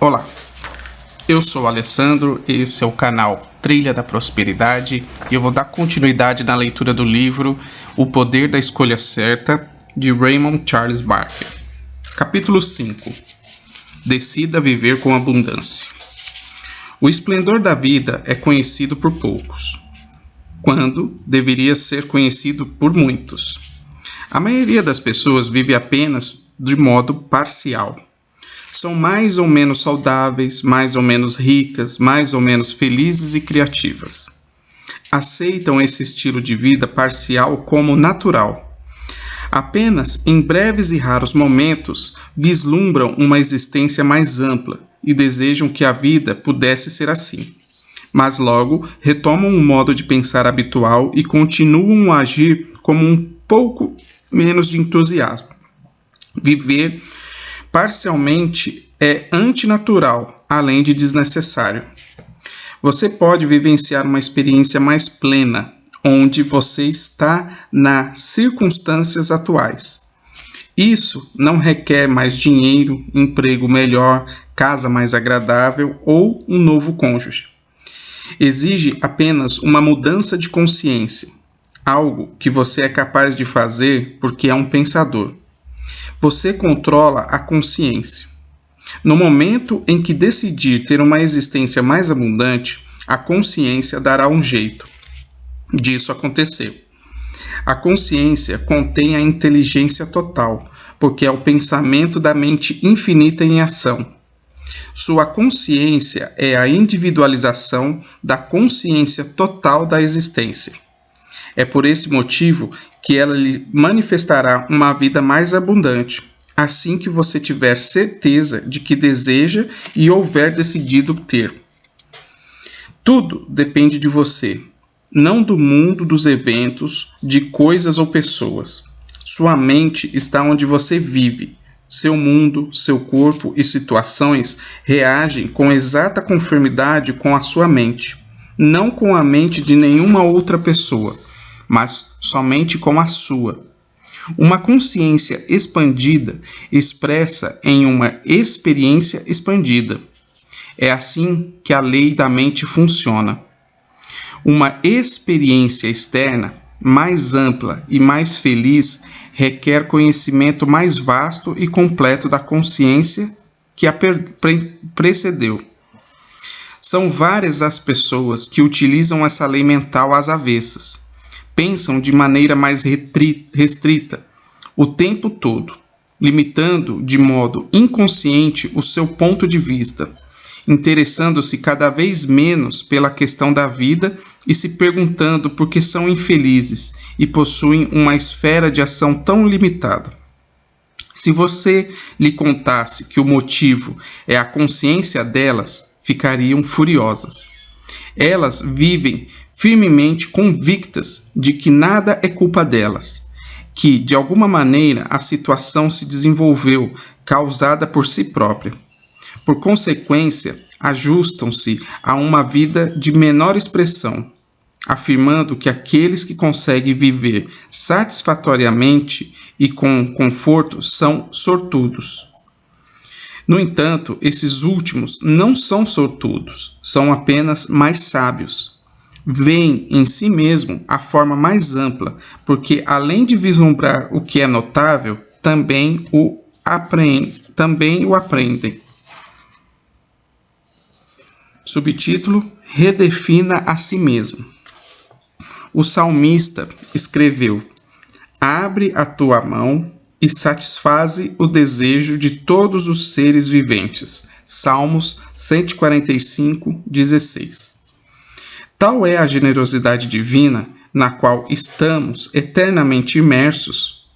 Olá, eu sou o Alessandro, esse é o canal Trilha da Prosperidade e eu vou dar continuidade na leitura do livro O Poder da Escolha Certa, de Raymond Charles Barker. Capítulo 5. Decida viver com abundância. O esplendor da vida é conhecido por poucos, quando deveria ser conhecido por muitos. A maioria das pessoas vive apenas de modo parcial. São mais ou menos saudáveis, mais ou menos ricas, mais ou menos felizes e criativas. Aceitam esse estilo de vida parcial como natural. Apenas em breves e raros momentos vislumbram uma existência mais ampla e desejam que a vida pudesse ser assim. Mas logo retomam um modo de pensar habitual e continuam a agir como um pouco menos de entusiasmo. Viver parcialmente é antinatural, além de desnecessário. Você pode vivenciar uma experiência mais plena, onde você está nas circunstâncias atuais. Isso não requer mais dinheiro, emprego melhor, casa mais agradável ou um novo cônjuge. Exige apenas uma mudança de consciência, algo que você é capaz de fazer porque é um pensador. Você controla a consciência. No momento em que decidir ter uma existência mais abundante, a consciência dará um jeito disso acontecer. A consciência contém a inteligência total, porque é o pensamento da mente infinita em ação. Sua consciência é a individualização da consciência total da existência. É por esse motivo que ela lhe manifestará uma vida mais abundante, assim que você tiver certeza de que deseja e houver decidido ter. Tudo depende de você, não do mundo dos eventos, de coisas ou pessoas. Sua mente está onde você vive. Seu mundo, seu corpo e situações reagem com exata conformidade com a sua mente, não com a mente de nenhuma outra pessoa, mas somente com a sua. Uma consciência expandida expressa em uma experiência expandida. É assim que a lei da mente funciona. Uma experiência externa, mais ampla e mais feliz, requer conhecimento mais vasto e completo da consciência que a precedeu. São várias as pessoas que utilizam essa lei mental às avessas. Pensam de maneira mais restrita o tempo todo, limitando de modo inconsciente o seu ponto de vista, interessando-se cada vez menos pela questão da vida e se perguntando por que são infelizes e possuem uma esfera de ação tão limitada. Se você lhe contasse que o motivo é a consciência delas, ficariam furiosas. Elas vivem firmemente convictas de que nada é culpa delas, que, de alguma maneira, a situação se desenvolveu causada por si própria. Por consequência, ajustam-se a uma vida de menor expressão, afirmando que aqueles que conseguem viver satisfatoriamente e com conforto são sortudos. No entanto, esses últimos não são sortudos, são apenas mais sábios. Veem em si mesmo a forma mais ampla, porque além de vislumbrar o que é notável, também o aprendem. Subtítulo: Redefina a si mesmo. O salmista escreveu: Abre a tua mão e satisfaze o desejo de todos os seres viventes. Salmos 145, 16. Tal é a generosidade divina na qual estamos eternamente imersos.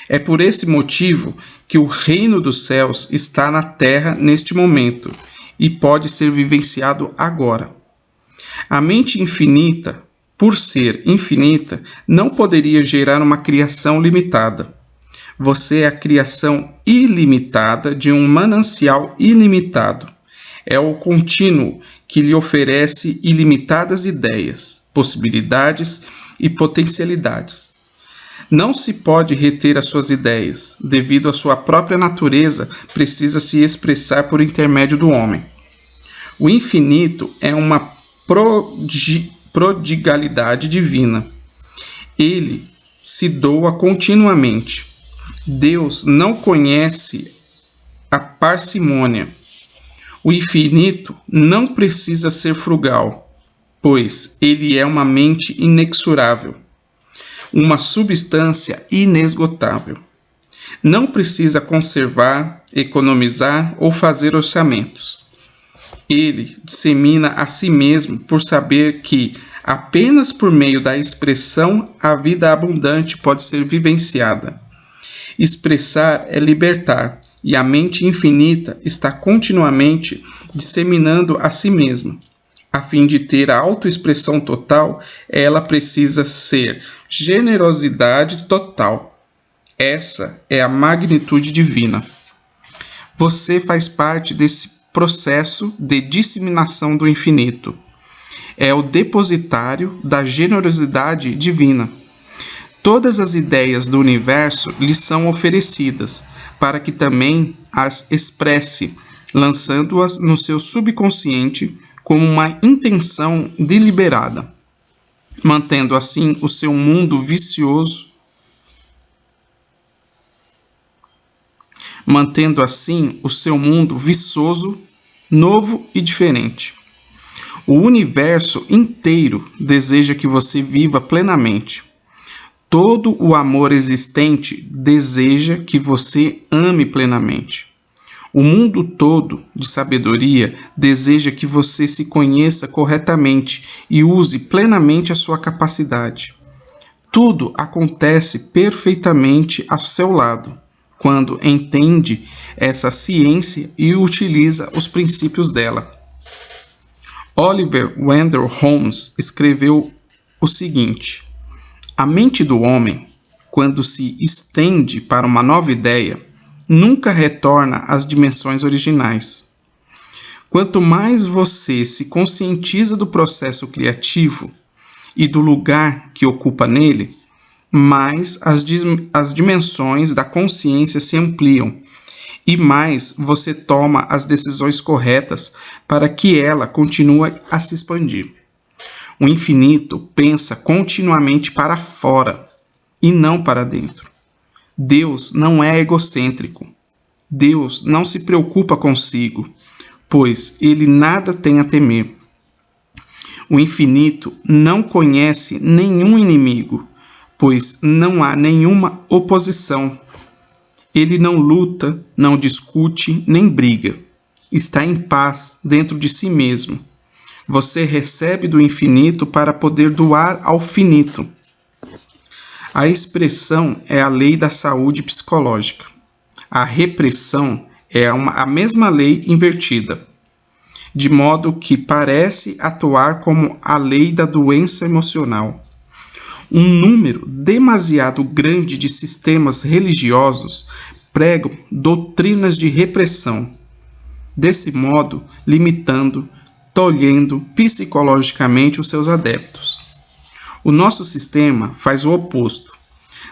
É por esse motivo que o reino dos céus está na terra neste momento e pode ser vivenciado agora. A mente infinita, por ser infinita, não poderia gerar uma criação limitada. Você é a criação ilimitada de um manancial ilimitado. É o contínuo que lhe oferece ilimitadas ideias, possibilidades e potencialidades. Não se pode reter as suas ideias, devido à sua própria natureza, precisa se expressar por intermédio do homem. O infinito é uma prodigalidade divina. Ele se doa continuamente. Deus não conhece a parcimônia. O infinito não precisa ser frugal, pois ele é uma mente inexorável, uma substância inesgotável. Não precisa conservar, economizar ou fazer orçamentos. Ele dissemina a si mesmo por saber que apenas por meio da expressão a vida abundante pode ser vivenciada. Expressar é libertar, e a mente infinita está continuamente disseminando a si mesma. A fim de ter a autoexpressão total, ela precisa ser generosidade total. Essa é a magnitude divina. Você faz parte desse processo de disseminação do infinito. É o depositário da generosidade divina. Todas as ideias do universo lhe são oferecidas, para que também as expresse, lançando-as no seu subconsciente como uma intenção deliberada, mantendo assim o seu mundo viçoso, novo e diferente. O universo inteiro deseja que você viva plenamente. Todo o amor existente deseja que você ame plenamente. O mundo todo de sabedoria deseja que você se conheça corretamente e use plenamente a sua capacidade. Tudo acontece perfeitamente ao seu lado, quando entende essa ciência e utiliza os princípios dela. Oliver Wendell Holmes escreveu o seguinte: a mente do homem, quando se estende para uma nova ideia, nunca retorna às dimensões originais. Quanto mais você se conscientiza do processo criativo e do lugar que ocupa nele, mais as dimensões da consciência se ampliam e mais você toma as decisões corretas para que ela continue a se expandir. O infinito pensa continuamente para fora e não para dentro. Deus não é egocêntrico. Deus não se preocupa consigo, pois ele nada tem a temer. O infinito não conhece nenhum inimigo, pois não há nenhuma oposição. Ele não luta, não discute, nem briga. Está em paz dentro de si mesmo. Você recebe do infinito para poder doar ao finito. A expressão é a lei da saúde psicológica. A repressão é a mesma lei invertida, de modo que parece atuar como a lei da doença emocional. Um número demasiado grande de sistemas religiosos pregam doutrinas de repressão, desse modo limitando, tolhendo psicologicamente os seus adeptos. O nosso sistema faz o oposto.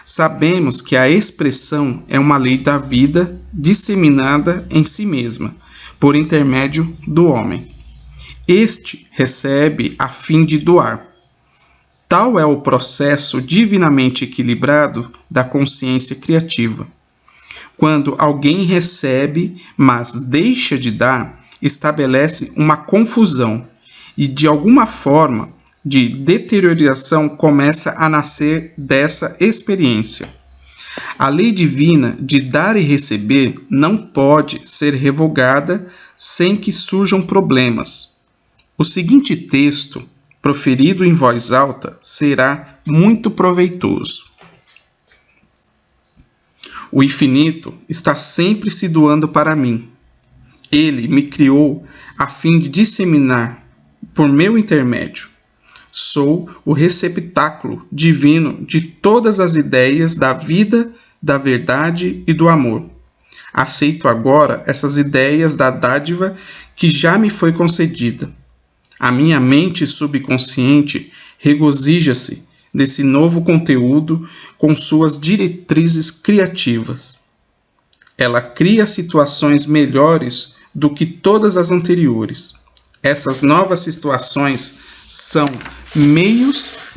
Sabemos que a expressão é uma lei da vida disseminada em si mesma, por intermédio do homem. Este recebe a fim de doar. Tal é o processo divinamente equilibrado da consciência criativa. Quando alguém recebe, mas deixa de dar, estabelece uma confusão e, de alguma forma, de deterioração começa a nascer dessa experiência. A lei divina de dar e receber não pode ser revogada sem que surjam problemas. O seguinte texto, proferido em voz alta, será muito proveitoso. O infinito está sempre se doando para mim. Ele me criou a fim de disseminar por meu intermédio. Sou o receptáculo divino de todas as ideias da vida, da verdade e do amor. Aceito agora essas ideias da dádiva que já me foi concedida. A minha mente subconsciente regozija-se desse novo conteúdo com suas diretrizes criativas. Ela cria situações melhores do que todas as anteriores. Essas novas situações são meios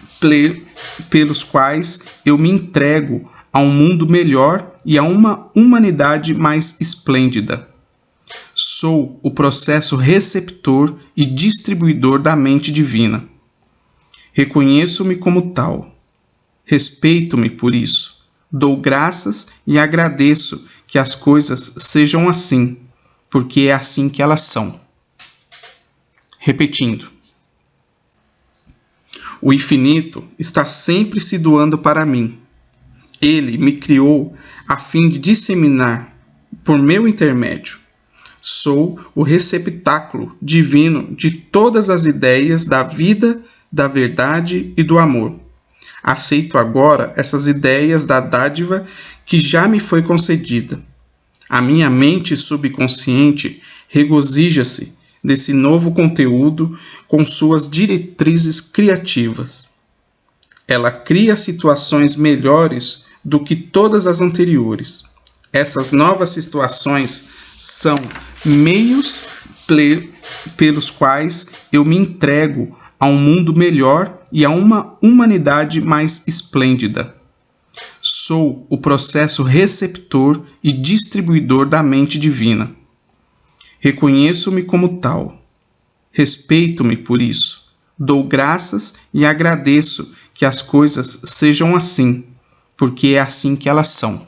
pelos quais eu me entrego a um mundo melhor e a uma humanidade mais esplêndida. Sou o processo receptor e distribuidor da mente divina. Reconheço-me como tal. Respeito-me por isso. Dou graças e agradeço que as coisas sejam assim, porque é assim que elas são. Repetindo. O infinito está sempre se doando para mim. Ele me criou a fim de disseminar por meu intermédio. Sou o receptáculo divino de todas as ideias da vida, da verdade e do amor. Aceito agora essas ideias da dádiva que já me foi concedida. A minha mente subconsciente regozija-se desse novo conteúdo com suas diretrizes criativas. Ela cria situações melhores do que todas as anteriores. Essas novas situações são meios pelos quais eu me entrego a um mundo melhor e a uma humanidade mais esplêndida. Sou o processo receptor e distribuidor da mente divina. Reconheço-me como tal. Respeito-me por isso. Dou graças e agradeço que as coisas sejam assim, porque é assim que elas são.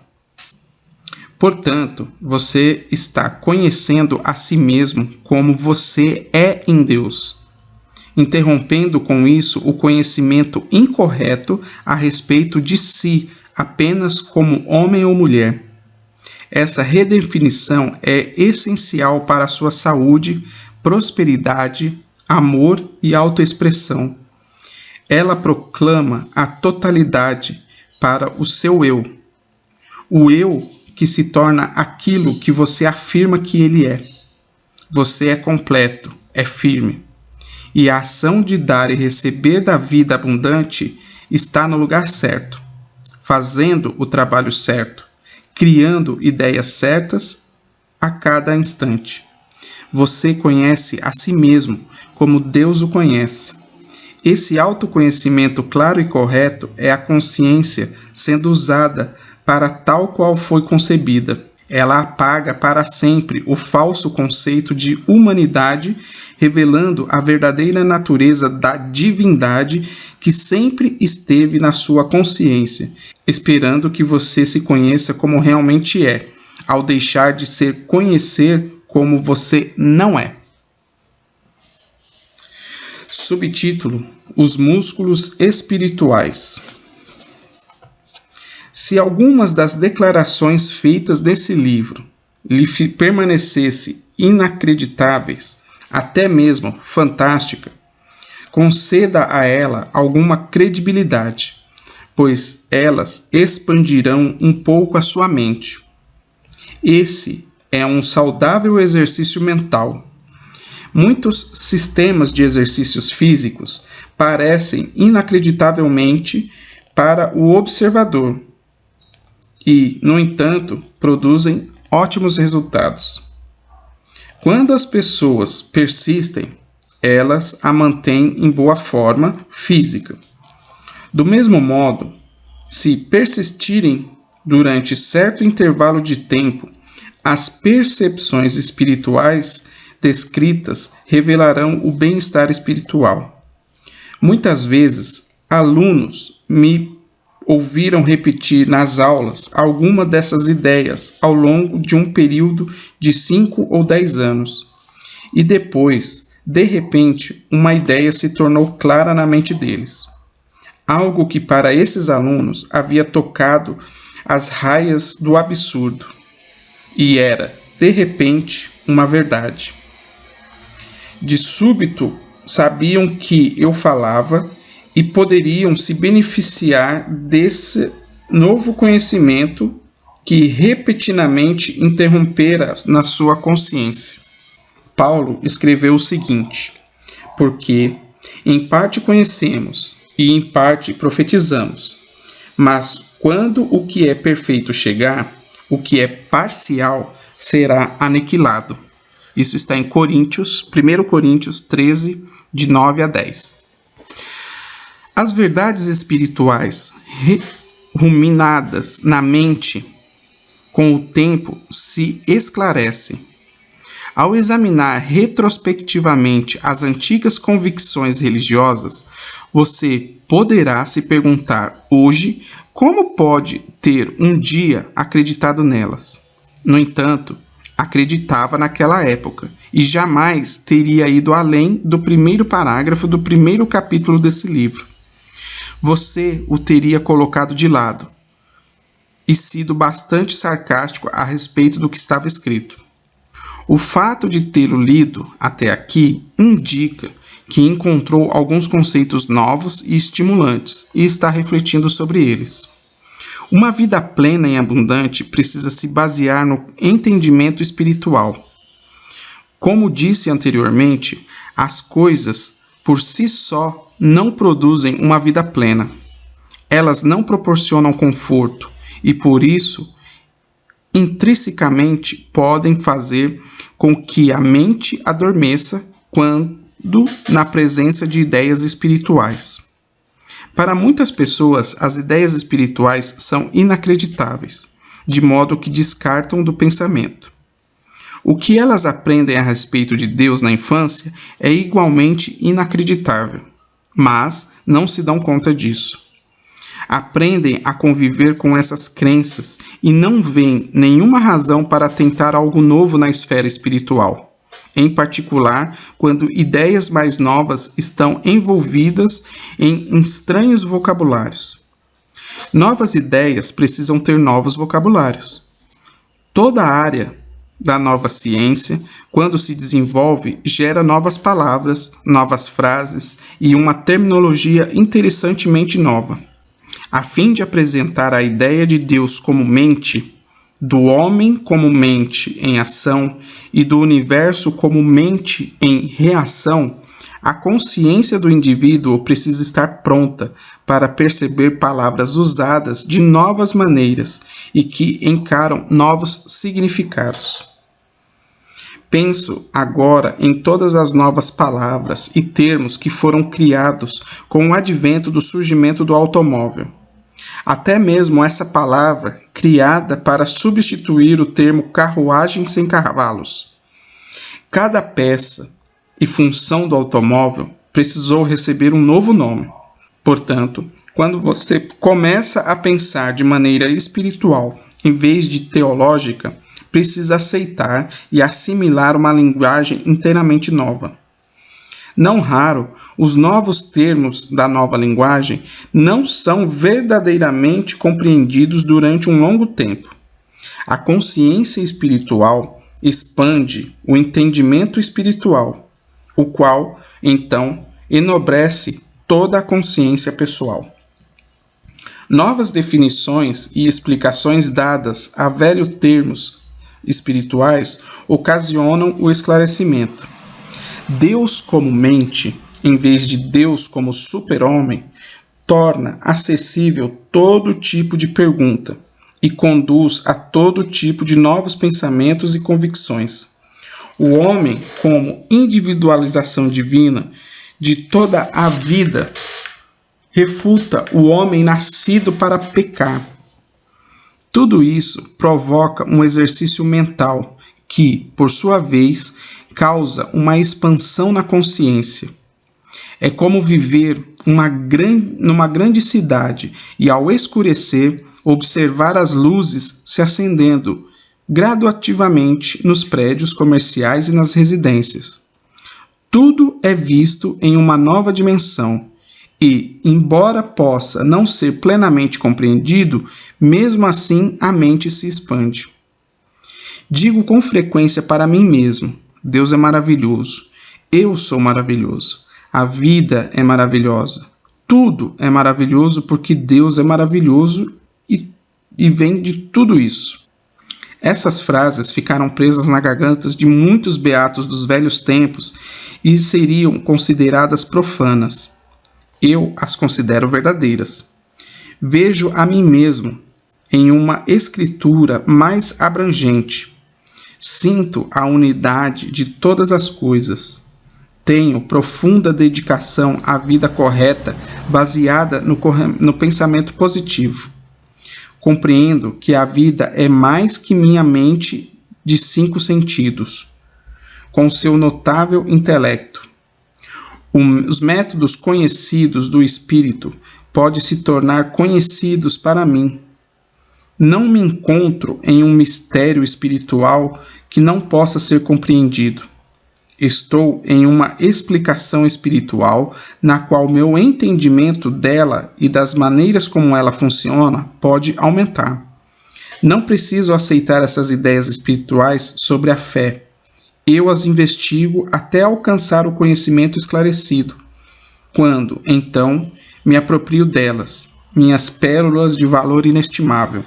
Portanto, você está conhecendo a si mesmo como você é em Deus, interrompendo com isso o conhecimento incorreto a respeito de si apenas como homem ou mulher. Essa redefinição é essencial para a sua saúde, prosperidade, amor e autoexpressão. Ela proclama a totalidade para o seu eu. O eu que se torna aquilo que você afirma que ele é. Você é completo, é firme. E a ação de dar e receber da vida abundante está no lugar certo, fazendo o trabalho certo, criando ideias certas a cada instante. Você conhece a si mesmo como Deus o conhece. Esse autoconhecimento claro e correto é a consciência sendo usada para tal qual foi concebida. Ela apaga para sempre o falso conceito de humanidade, revelando a verdadeira natureza da divindade que sempre esteve na sua consciência, esperando que você se conheça como realmente é, ao deixar de se conhecer como você não é. Subtítulo: Os músculos espirituais. Se algumas das declarações feitas nesse livro lhe permanecessem inacreditáveis, até mesmo fantástica, conceda a ela alguma credibilidade, pois elas expandirão um pouco a sua mente. Esse é um saudável exercício mental. Muitos sistemas de exercícios físicos parecem inacreditavelmente para o observador e, no entanto, produzem ótimos resultados. Quando as pessoas persistem, elas a mantêm em boa forma física. Do mesmo modo, se persistirem durante certo intervalo de tempo, as percepções espirituais descritas revelarão o bem-estar espiritual. Muitas vezes, alunos me ouviram repetir nas aulas alguma dessas ideias ao longo de um período de 5 ou 10 anos. E depois, de repente, uma ideia se tornou clara na mente deles. Algo que para esses alunos havia tocado as raias do absurdo. E era, de repente, uma verdade. De súbito, sabiam que eu falava e poderiam se beneficiar desse novo conhecimento que repetidamente interrompera na sua consciência. Paulo escreveu o seguinte: porque, em parte conhecemos, e em parte profetizamos. Mas quando o que é perfeito chegar, o que é parcial será aniquilado. Isso está em 1 Coríntios 13, de 9 a 10. As verdades espirituais ruminadas na mente, com o tempo, se esclarecem. Ao examinar retrospectivamente as antigas convicções religiosas, você poderá se perguntar hoje como pode ter um dia acreditado nelas. No entanto, acreditava naquela época e jamais teria ido além do primeiro parágrafo do primeiro capítulo desse livro. Você o teria colocado de lado e sido bastante sarcástico a respeito do que estava escrito. O fato de tê-lo lido até aqui indica que encontrou alguns conceitos novos e estimulantes e está refletindo sobre eles. Uma vida plena e abundante precisa se basear no entendimento espiritual. Como disse anteriormente, as coisas por si só não produzem uma vida plena. Elas não proporcionam conforto e, por isso, intrinsecamente podem fazer com que a mente adormeça quando na presença de ideias espirituais. Para muitas pessoas, as ideias espirituais são inacreditáveis, de modo que descartam do pensamento. O que elas aprendem a respeito de Deus na infância é igualmente inacreditável, mas não se dão conta disso. Aprendem a conviver com essas crenças e não veem nenhuma razão para tentar algo novo na esfera espiritual, em particular quando ideias mais novas estão envolvidas em estranhos vocabulários. Novas ideias precisam ter novos vocabulários. Toda a área da nova ciência, quando se desenvolve, gera novas palavras, novas frases e uma terminologia interessantemente nova. A fim de apresentar a ideia de Deus como mente, do homem como mente em ação e do universo como mente em reação, a consciência do indivíduo precisa estar pronta para perceber palavras usadas de novas maneiras e que encaram novos significados. Penso agora em todas as novas palavras e termos que foram criados com o advento do surgimento do automóvel. Até mesmo essa palavra, criada para substituir o termo carruagem sem cavalos. Cada peça e função do automóvel precisou receber um novo nome. Portanto, quando você começa a pensar de maneira espiritual em vez de teológica, precisa aceitar e assimilar uma linguagem inteiramente nova. Não raro, os novos termos da nova linguagem não são verdadeiramente compreendidos durante um longo tempo. A consciência espiritual expande o entendimento espiritual, o qual, então, enobrece toda a consciência pessoal. Novas definições e explicações dadas a velhos termos espirituais ocasionam o esclarecimento. Deus como mente, em vez de Deus como super-homem, torna acessível todo tipo de pergunta e conduz a todo tipo de novos pensamentos e convicções. O homem, como individualização divina de toda a vida, refuta o homem nascido para pecar. Tudo isso provoca um exercício mental que, por sua vez, causa uma expansão na consciência. É como viver numa grande cidade e, ao escurecer, observar as luzes se acendendo gradativamente nos prédios comerciais e nas residências. Tudo é visto em uma nova dimensão e, embora possa não ser plenamente compreendido, mesmo assim a mente se expande. Digo com frequência para mim mesmo: Deus é maravilhoso, eu sou maravilhoso, a vida é maravilhosa, tudo é maravilhoso porque Deus é maravilhoso e vem de tudo isso. Essas frases ficaram presas na garganta de muitos beatos dos velhos tempos e seriam consideradas profanas. eu as considero verdadeiras. Vejo a mim mesmo em uma escritura mais abrangente. Sinto a unidade de todas as coisas. Tenho profunda dedicação à vida correta, baseada no pensamento positivo. Compreendo que a vida é mais que minha mente de 5 sentidos, com seu notável intelecto. Os métodos conhecidos do espírito podem se tornar conhecidos para mim. Não me encontro em um mistério espiritual que não possa ser compreendido. Estou em uma explicação espiritual na qual meu entendimento dela e das maneiras como ela funciona pode aumentar. Não preciso aceitar essas ideias espirituais sobre a fé. Eu as investigo até alcançar o conhecimento esclarecido. Quando, então, me aproprio delas, minhas pérolas de valor inestimável.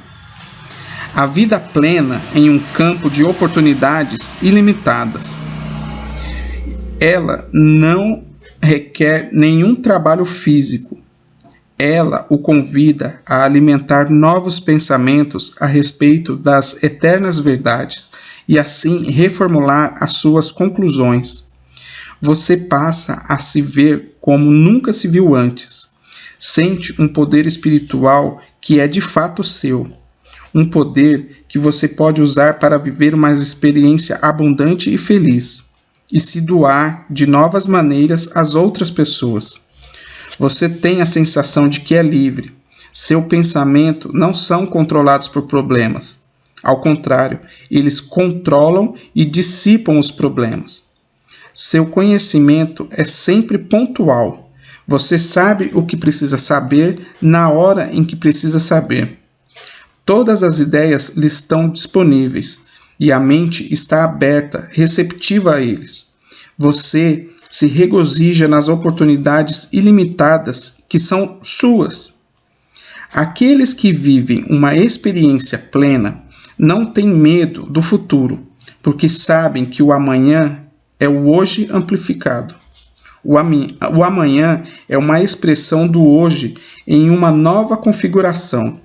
A vida plena em um campo de oportunidades ilimitadas. Ela não requer nenhum trabalho físico. Ela o convida a alimentar novos pensamentos a respeito das eternas verdades e assim reformular as suas conclusões. Você passa a se ver como nunca se viu antes. Sente um poder espiritual que é de fato seu. Um poder que você pode usar para viver uma experiência abundante e feliz, e se doar de novas maneiras às outras pessoas. Você tem a sensação de que é livre. Seu pensamento não são controlados por problemas. Ao contrário, eles controlam e dissipam os problemas. Seu conhecimento é sempre pontual. Você sabe o que precisa saber na hora em que precisa saber. Todas as ideias lhe estão disponíveis e a mente está aberta, receptiva a eles. Você se regozija nas oportunidades ilimitadas que são suas. Aqueles que vivem uma experiência plena não têm medo do futuro, porque sabem que o amanhã é o hoje amplificado. O amanhã é uma expressão do hoje em uma nova configuração.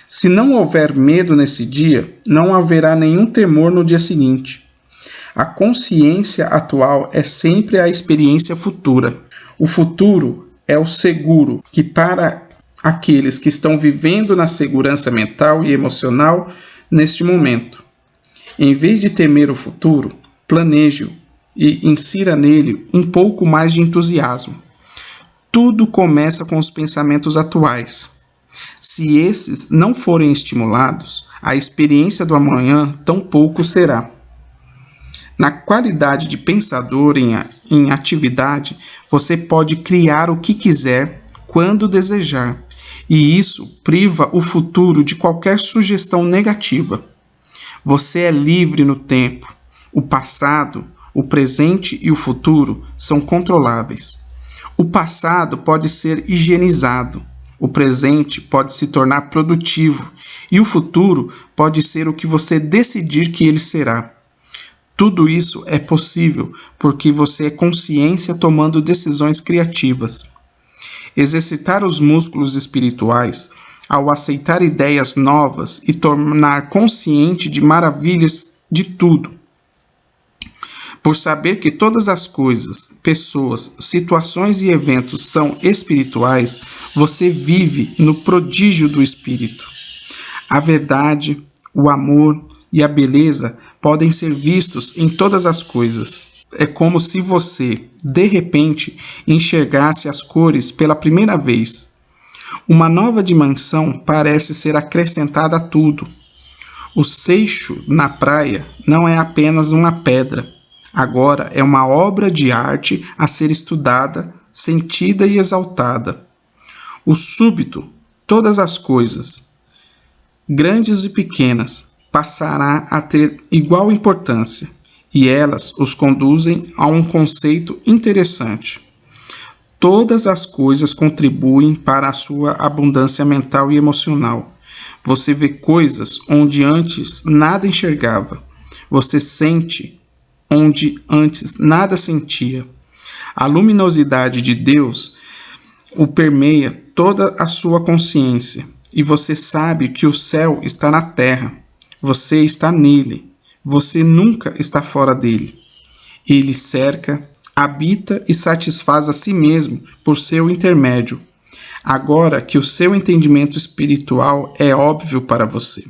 Se não houver medo nesse dia, não haverá nenhum temor no dia seguinte. A consciência atual é sempre a experiência futura. O futuro é o seguro que, para aqueles que estão vivendo na segurança mental e emocional neste momento, em vez de temer o futuro, planeje-o e insira nele um pouco mais de entusiasmo. Tudo começa com os pensamentos atuais. Se esses não forem estimulados, a experiência do amanhã tampouco será. Na qualidade de pensador em atividade, você pode criar o que quiser, quando desejar, e isso priva o futuro de qualquer sugestão negativa. Você é livre no tempo. O passado, o presente e o futuro são controláveis. O passado pode ser higienizado. O presente pode se tornar produtivo e o futuro pode ser o que você decidir que ele será. Tudo isso é possível porque você é consciência tomando decisões criativas. Exercitar os músculos espirituais, ao aceitar ideias novas e tornar consciente de maravilhas de tudo. Por saber que todas as coisas, pessoas, situações e eventos são espirituais, você vive no prodígio do espírito. A verdade, o amor e a beleza podem ser vistos em todas as coisas. É como se você, de repente, enxergasse as cores pela primeira vez. Uma nova dimensão parece ser acrescentada a tudo. O seixo na praia não é apenas uma pedra. Agora é uma obra de arte a ser estudada, sentida e exaltada. O súbito, todas as coisas, grandes e pequenas, passará a ter igual importância, e elas os conduzem a um conceito interessante. Todas as coisas contribuem para a sua abundância mental e emocional. Você vê coisas onde antes nada enxergava. Você sente onde antes nada sentia. A luminosidade de Deus o permeia toda a sua consciência, e você sabe que o céu está na terra. Você está nele. Você nunca está fora dele. Ele cerca, habita e satisfaz a si mesmo por seu intermédio. Agora que o seu entendimento espiritual é óbvio para você.